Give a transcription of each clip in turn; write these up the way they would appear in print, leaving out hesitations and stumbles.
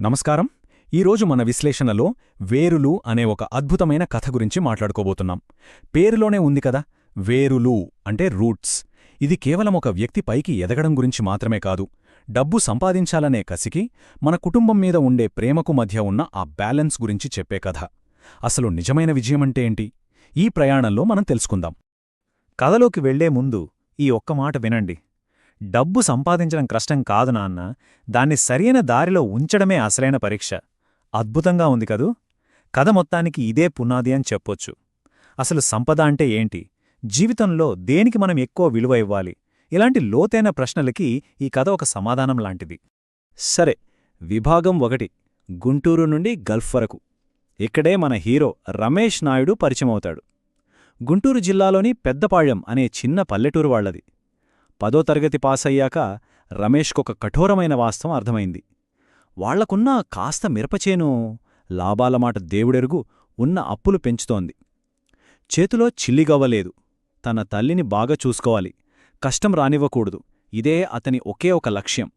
నమస్కారం. ఈరోజు మన విశ్లేషణలో వేరులు అనే ఒక అద్భుతమైన కథ గురించి మాట్లాడుకోబోతున్నాం. పేరులోనే ఉంది కదా, వేరులు అంటే రూట్స్. ఇది కేవలం ఒక వ్యక్తి పైకి ఎదగడం గురించి మాత్రమే కాదు, డబ్బు సంపాదించాలనే కసికి, మన కుటుంబం మీద ఉండే ప్రేమకు మధ్య ఉన్న ఆ బ్యాలెన్స్ గురించి చెప్పే కథ. అసలు నిజమైన విజయమంటే ఏంటి? ఈ ప్రయాణంలో మనం తెలుసుకుందాం. కథలోకి వెళ్లే ముందు ఈ ఒక్క మాట వినండి. డబ్బు సంపాదించడం కష్టం కాదు నాన్న, దాన్ని సరైన దారిలో ఉంచడమే అసలైన పరీక్ష. అద్భుతంగా ఉంది కదూ? కథ మొత్తానికి ఇదే పునాది అని చెప్పొచ్చు. అసలు సంపద అంటే ఏంటి? జీవితంలో దేనికి మనం ఎక్కువ విలువ ఇవ్వాలి? ఇలాంటి లోతైన ప్రశ్నలకి ఈ కథ ఒక సమాధానం లాంటిది. సరే, విభాగం 1, గుంటూరు నుండి గల్ఫ్ వరకు. ఇక్కడే మన హీరో రమేష్ నాయుడు పరిచయమవుతాడు. గుంటూరు జిల్లాలోని పెద్దపాళ్యం అనే చిన్న పల్లెటూరు వాళ్లది. 10వ తరగతి పాసయ్యాక రమేష్కొక కఠోరమైన వాస్తవం అర్థమైంది. వాళ్లకున్న కాస్త మిరపచేను, లాభాలమాట దేవుడెరుగు, ఉన్న అప్పులు పెంచుతోంది. చేతిలో చిల్లిగవ్వలేదు. తన తల్లిని బాగా చూసుకోవాలి, కష్టం రానివ్వకూడదు. ఇదే అతని ఒకే ఒక లక్ష్యం.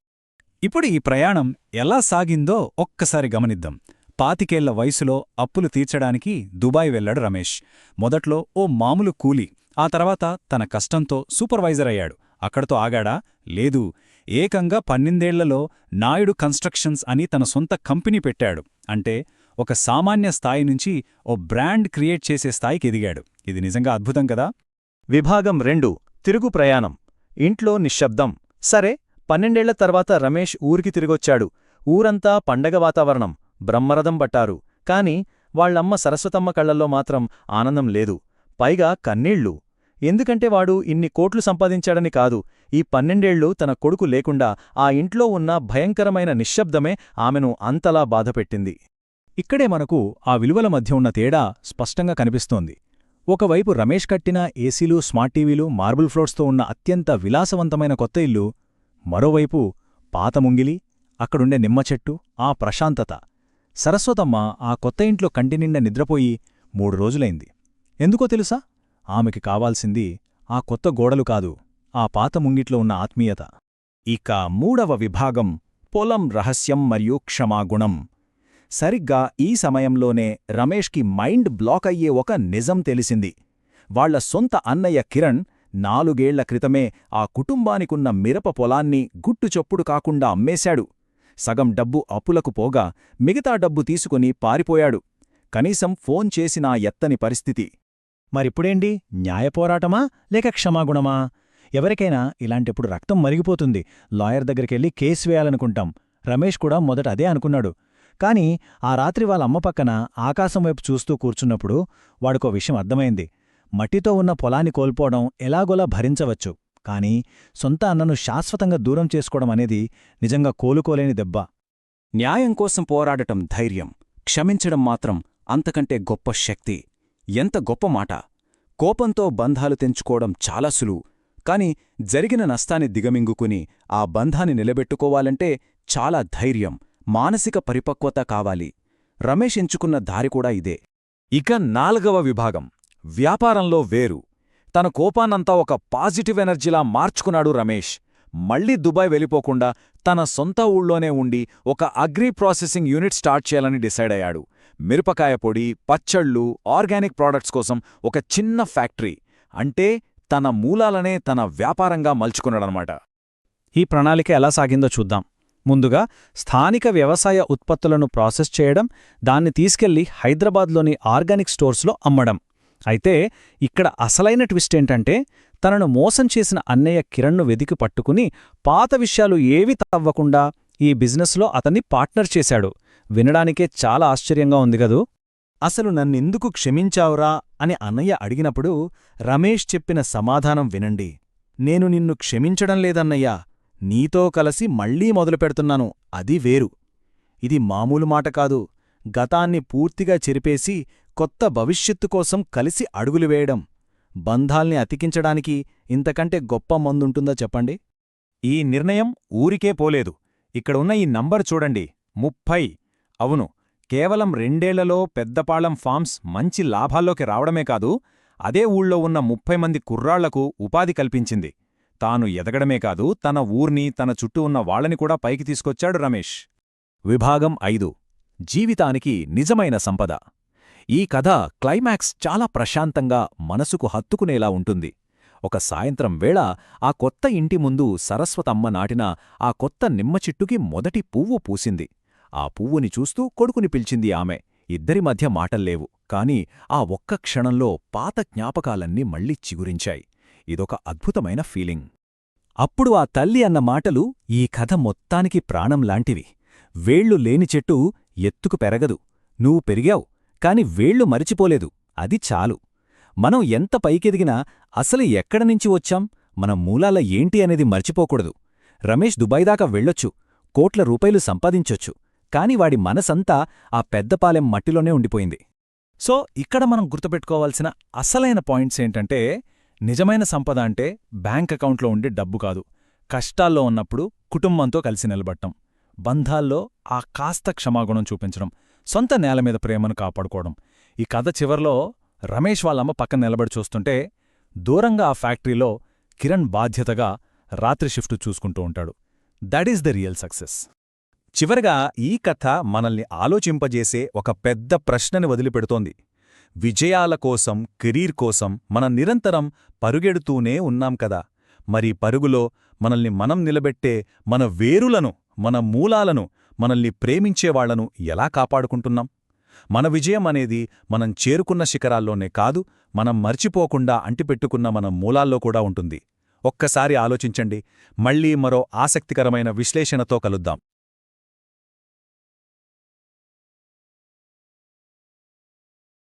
ఇప్పుడు ఈ ప్రయాణం ఎలా సాగిందో ఒక్కసారి గమనిద్దాం. 25 వయసులో అప్పులు తీర్చడానికి దుబాయ్ వెళ్లాడు రమేష్. మొదట్లో ఓ మామూలు కూలీ, ఆ తర్వాత తన కష్టంతో సూపర్వైజర్ అయ్యాడు. అక్కడతో ఆగాడా? లేదు. ఏకంగా 12ఏళ్లలో నాయుడు కన్స్ట్రక్షన్స్ అని తన సొంత కంపెనీ పెట్టాడు. అంటే ఒక సామాన్య స్థాయి నుంచి ఓ బ్రాండ్ క్రియేట్ చేసే స్థాయికి ఎదిగాడు. ఇది నిజంగా అద్భుతం కదా. విభాగం 2, తిరుగు ప్రయాణం. ఇంట్లో నిశ్శబ్దం. సరే, 12ఏళ్ల తర్వాత రమేష్ ఊరికి తిరిగొచ్చాడు. ఊరంతా పండగ వాతావరణం, బ్రహ్మరథం పట్టారు. కాని వాళ్లమ్మ సరస్వతమ్మ కళ్లల్లో మాత్రం ఆనందం లేదు, పైగా కన్నీళ్లు. ఎందుకంటే వాడు ఇన్ని కోట్లు సంపాదించాడని కాదు, ఈ 12ఏళ్లు తన కొడుకు లేకుండా ఆ ఇంట్లో ఉన్న భయంకరమైన నిశ్శబ్దమే ఆమెను అంతలా బాధపెట్టింది. ఇక్కడే మనకు ఆ విలువల మధ్య ఉన్న తేడా స్పష్టంగా కనిపిస్తోంది. ఒకవైపు రమేష్ కట్టిన ఏసీలు, స్మార్ట్ టీవీలు, మార్బుల్ ఫ్లోర్స్తో ఉన్న అత్యంత విలాసవంతమైన కొత్త ఇల్లు, మరోవైపు పాత ముంగిలి, అక్కడుండే నిమ్మచెట్టు, ఆ ప్రశాంతత. సరస్వతమ్మ ఆ కొత్త ఇంట్లో కంటినిండా నిద్రపోయి 3 రోజులైంది. ఎందుకో తెలుసా? ఆమెకి కావాల్సింది ఆ కొత్త గోడలు కాదు, ఆ పాత ముంగిట్లో ఉన్న ఆత్మీయత. ఇక 3వ విభాగం, పొలం రహస్యం మరియు క్షమాగుణం. సరిగ్గా ఈ సమయంలోనే రమేష్కి మైండ్ బ్లాక్ అయ్యే ఒక నిజం తెలిసింది. వాళ్ల సొంత అన్నయ్య కిరణ్ 4ఏళ్ల క్రితమే ఆ కుటుంబానికున్న మిరప పొలాన్ని గుట్టుచొప్పుడు కాకుండా అమ్మేశాడు. సగం డబ్బు అప్పులకు పోగా మిగతా డబ్బు తీసుకుని పారిపోయాడు. కనీసం ఫోన్ చేసినా ఎత్తని పరిస్థితి. మరిప్పుడేంటి? న్యాయపోరాటమా లేక క్షమాగుణమా? ఎవరికైనా ఇలాంటప్పుడు రక్తం మరిగిపోతుంది. లాయర్ దగ్గరికెళ్ళి కేసు వేయాలనుకుంటాం. రమేష్ కూడా మొదట అదే అనుకున్నాడు. కాని ఆ రాత్రి వాళ్ళ అమ్మ పక్కన ఆకాశం వైపు చూస్తూ కూర్చున్నప్పుడు వాడికో విషయం అర్థమైంది. మట్టితో ఉన్న పొలాన్ని కోల్పోవడం ఎలాగోలా భరించవచ్చు, కాని సొంత అన్నను శాశ్వతంగా దూరం చేసుకోవడం అనేది నిజంగా కోలుకోలేని దెబ్బ. న్యాయం కోసం పోరాడటం ధైర్యం, క్షమించడం మాత్రం అంతకంటే గొప్ప శక్తి. ఎంత గొప్ప మాట! కోపంతో బంధాలు తెంచుకోవడం చాలా సులువు, కాని జరిగిన నష్టాన్ని దిగమింగుకుని ఆ బంధాన్ని నిలబెట్టుకోవాలంటే చాలా ధైర్యం, మానసిక పరిపక్వత కావాలి. రమేష్ ఎంచుకున్న దారి కూడా ఇదే. ఇక 4వ విభాగం, వ్యాపారంలో వేరు. తన కోపాన్నంతా ఒక పాజిటివ్ ఎనర్జీలా మార్చుకున్నాడు రమేష్. మళ్లీ దుబాయ్ వెళ్ళిపోకుండా తన సొంత ఊళ్ళోనే ఉండి ఒక అగ్రి ప్రాసెసింగ్ యూనిట్ స్టార్ట్ చేయాలని డిసైడ్ అయ్యాడు. మిరపకాయ పొడి, పచ్చళ్ళు, ఆర్గానిక్ ప్రోడక్ట్స్ కోసం ఒక చిన్న ఫ్యాక్టరీ. అంటే తన మూలాలనే తన వ్యాపారంగా మలుచుకున్నాడనమాట. ఈ ప్రణాళిక ఎలా సాగిందో చూద్దాం. ముందుగా స్థానిక వ్యవసాయ ఉత్పత్తులను ప్రాసెస్ చేయడం, దాన్ని తీసుకెళ్లి హైదరాబాద్లోని ఆర్గానిక్ స్టోర్స్లో అమ్మడం. అయితే ఇక్కడ అసలైన ట్విస్ట్ ఏంటంటే, తనను మోసం చేసిన అన్నయ్య కిరణ్ను వెదికి పట్టుకుని పాత విషయాలు ఏవీ తవ్వకుండా ఈ బిజినెస్లో అతన్ని పార్ట్నర్ చేశాడు. వినడానికే చాలా ఆశ్చర్యంగా ఉంది గదూ. అసలు నన్నెందుకు క్షమించావురా అని అన్నయ్య అడిగినప్పుడు రమేష్ చెప్పిన సమాధానం వినండి. నేను నిన్ను క్షమించడం లేదన్నయ్యా, నీతో కలిసి మళ్లీ మొదలుపెడుతున్నాను, అది వేరు. ఇది మామూలు మాట కాదు, గతాన్ని పూర్తిగా చెరిపేసి కొత్త భవిష్యత్తు కోసం కలిసి అడుగులు వేయడం. బంధాల్ని అతికించడానికి ఇంతకంటే గొప్ప మందుంటుందా చెప్పండి. ఈ నిర్ణయం ఊరికే పోలేదు. ఇక్కడ ఉన్న ఈ నంబర్ చూడండి, 30. అవును, కేవలం 2ఏళ్లలో పెద్దపాళెం ఫార్మ్స్ మంచి లాభాల్లోకి రావడమే కాదు, అదే ఊళ్ళో ఉన్న 30 మంది కుర్రాళ్లకు ఉపాధి కల్పించింది. తాను ఎదగడమే కాదు, తన ఊర్ని, తన చుట్టూ ఉన్న వాళ్లని కూడా పైకి తీసుకొచ్చాడు రమేష్. విభాగం 5 జీవితానికి నిజమైన సంపద. ఈ కథ క్లైమాక్స్ చాలా ప్రశాంతంగా మనసుకు హత్తుకునేలా ఉంటుంది. ఒక సాయంత్రం వేళ ఆ కొత్త ఇంటి ముందు సరస్వతమ్మ నాటిన ఆ కొత్త నిమ్మ చెట్టుకి మొదటి పువ్వు పూసింది. ఆ పువ్వుని చూస్తూ కొడుకుని పిలిచింది ఆమె. ఇద్దరి మధ్య మాటల్లేవు, కాని ఆ ఒక్క క్షణంలో పాత జ్ఞాపకాలన్నీ మళ్ళీ చిగురించాయి. ఇదొక అద్భుతమైన ఫీలింగ్. అప్పుడు ఆ తల్లి అన్న మాటలు ఈ కథ మొత్తానికి ప్రాణంలాంటివి. వేళ్లు లేని చెట్టు ఎత్తుకు పెరగదు. నువ్వు పెరిగావు, కాని వేళ్లు మరిచిపోలేదు. అది చాలు. మనం ఎంత పైకెదిగినా అసలు ఎక్కడనుంచి వచ్చాం, మన మూలాల ఏంటి అనేది మర్చిపోకూడదు. రమేష్ దుబాయ్ దాకా వెళ్ళొచ్చు, కోట్ల రూపాయలు సంపాదించొచ్చు, కాని వాడి మనసంతా ఆ పెద్దపాలెం మట్టిలోనే ఉండిపోయింది. సో ఇక్కడ మనం గుర్తుపెట్టుకోవాల్సిన అసలైన పాయింట్స్ ఏంటంటే, నిజమైన సంపద అంటే బ్యాంక్ అకౌంట్లో ఉండే డబ్బు కాదు. కష్టాల్లో ఉన్నప్పుడు కుటుంబంతో కలిసి నిలబడటం, బంధాల్లో ఆ కాస్త క్షమాగుణం చూపించడం, సొంత నేలమీద ప్రేమను కాపాడుకోవడం. ఈ కథ చివర్లో రమేష్ వాళ్ళమ్మ పక్కన నిలబడి చూస్తుంటే, దూరంగా ఆ ఫ్యాక్టరీలో కిరణ్ బాధ్యతగా రాత్రి షిఫ్టు చూసుకుంటూ ఉంటాడు. That is the real success. చివరగా ఈ కథ మనల్ని ఆలోచింపజేసే ఒక పెద్ద ప్రశ్నని వదిలిపెడుతోంది. విజయాల కోసం, కెరీర్ కోసం మనం నిరంతరం పరుగెడుతూనే ఉన్నాం కదా. మరి పరుగులో మనల్ని మనం నిలబెట్టే మన వేరులను, మన మూలాలను, మనల్ని ప్రేమించేవాళ్లను ఎలా కాపాడుకుంటున్నాం? మన విజయం అనేది మనం చేరుకున్న శిఖరాల్లోనే కాదు, మనం మర్చిపోకుండా అంటిపెట్టుకున్న మన మూలాల్లో కూడా ఉంటుంది. ఒక్కసారి ఆలోచించండి. మళ్ళీ మరో ఆసక్తికరమైన విశ్లేషణతో కలుద్దాం.